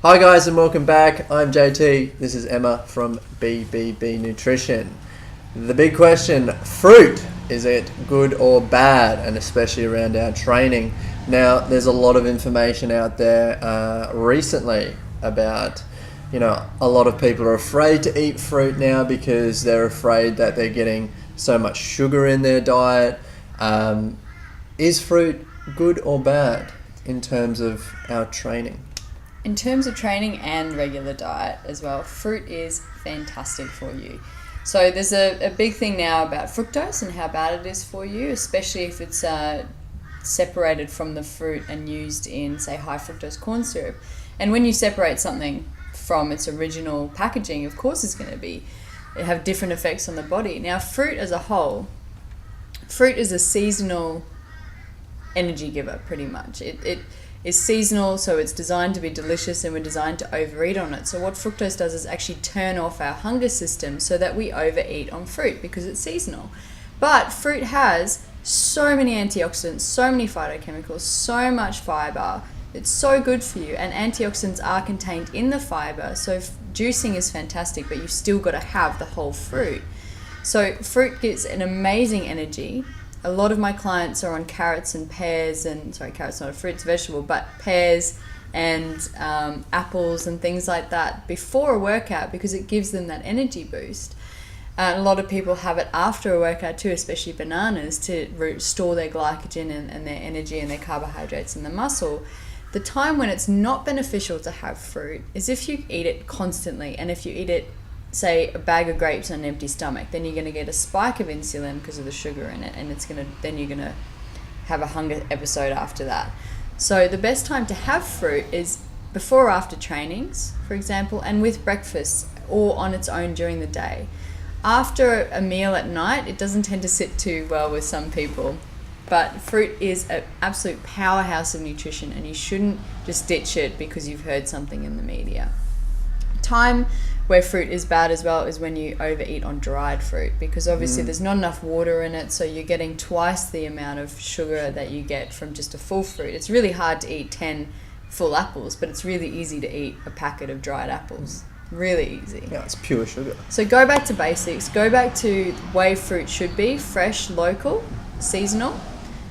Hi guys and welcome back. I'm JT. This is Emma from BBB Nutrition. The big question, fruit, is it good or bad? And especially around our training. Now, there's a lot of information out there recently about, a lot of people are afraid to eat fruit now because they're afraid that they're getting so much sugar in their diet. Is fruit good or bad in terms of our training? In terms of training and regular diet as well, fruit is fantastic for you. So there's a big thing now about fructose and how bad it is for you, especially if it's separated from the fruit and used in, say, high fructose corn syrup. And when you separate something from its original packaging, of course it's going to have different effects on the body. Now, fruit as a whole, fruit is a seasonal energy giver, pretty much. It is seasonal, so it's designed to be delicious and we're designed to overeat on it. So what fructose does is actually turn off our hunger system so that we overeat on fruit because it's seasonal. But fruit has so many antioxidants, so many phytochemicals, so much fiber. It's so good for you, and antioxidants are contained in the fiber. So juicing is fantastic, but you've still got to have the whole fruit. So fruit gives an amazing energy. A lot of my clients are on carrots and pears, carrots not a fruit, it's a vegetable, but pears and apples and things like that before a workout because it gives them that energy boost. A lot of people have it after a workout too, especially bananas, to restore their glycogen and their energy and their carbohydrates in the muscle. The time when it's not beneficial to have fruit is if you eat it constantly, and if you eat it, say, a bag of grapes on an empty stomach, then you're going to get a spike of insulin because of the sugar in it, and then you're going to have a hunger episode after that. So the best time to have fruit is before or after trainings, for example, and with breakfast or on its own during the day. After a meal at night, it doesn't tend to sit too well with some people, but fruit is an absolute powerhouse of nutrition, and you shouldn't just ditch it because you've heard something in the media. Time where fruit is bad as well is when you overeat on dried fruit, because obviously there's not enough water in it, so you're getting twice the amount of sugar that you get from just a full fruit. It's really hard to eat 10 full apples, but it's really easy to eat a packet of dried apples. Really easy. Yeah, it's pure sugar. So go back to basics. Go back to the way fruit should be: fresh, local, seasonal.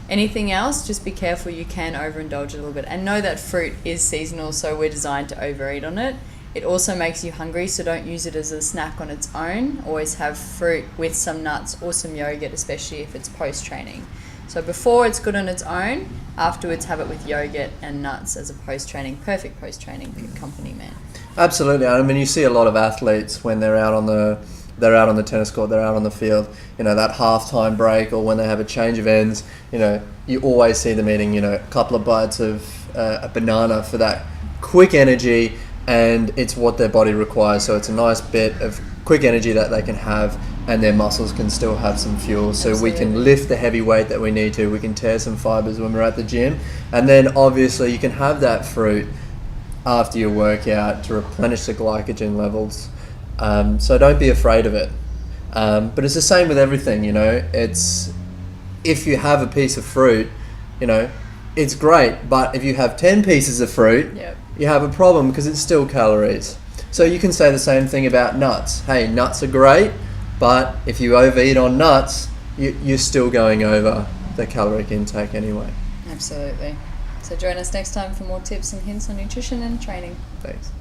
Anything else, just be careful, you can overindulge a little bit. And know that fruit is seasonal, so we're designed to overeat on it. It also makes you hungry, so don't use it as a snack on its own. Always have fruit with some nuts or some yogurt, especially if it's post-training. So before, it's good on its own. Afterwards, have it with yogurt and nuts as a post-training, perfect post-training accompaniment. Absolutely. I mean, you see a lot of athletes when they're out on the tennis court, they're out on the field, that halftime break, or when they have a change of ends, you always see them eating, a couple of bites of a banana for that quick energy, and it's what their body requires. So it's a nice bit of quick energy that they can have, and their muscles can still have some fuel. So Absolutely. We can lift the heavy weight that we need to. We can tear some fibers when we're at the gym, and then obviously you can have that fruit after your workout to replenish the glycogen levels. So don't be afraid of it. But it's the same with everything, It's, if you have a piece of fruit, it's great. But if you have 10 pieces of fruit, Yep. you have a problem because it's still calories. So you can say the same thing about nuts. Hey, nuts are great, but if you overeat on nuts, you're still going over the caloric intake anyway. Absolutely. So join us next time for more tips and hints on nutrition and training. Thanks.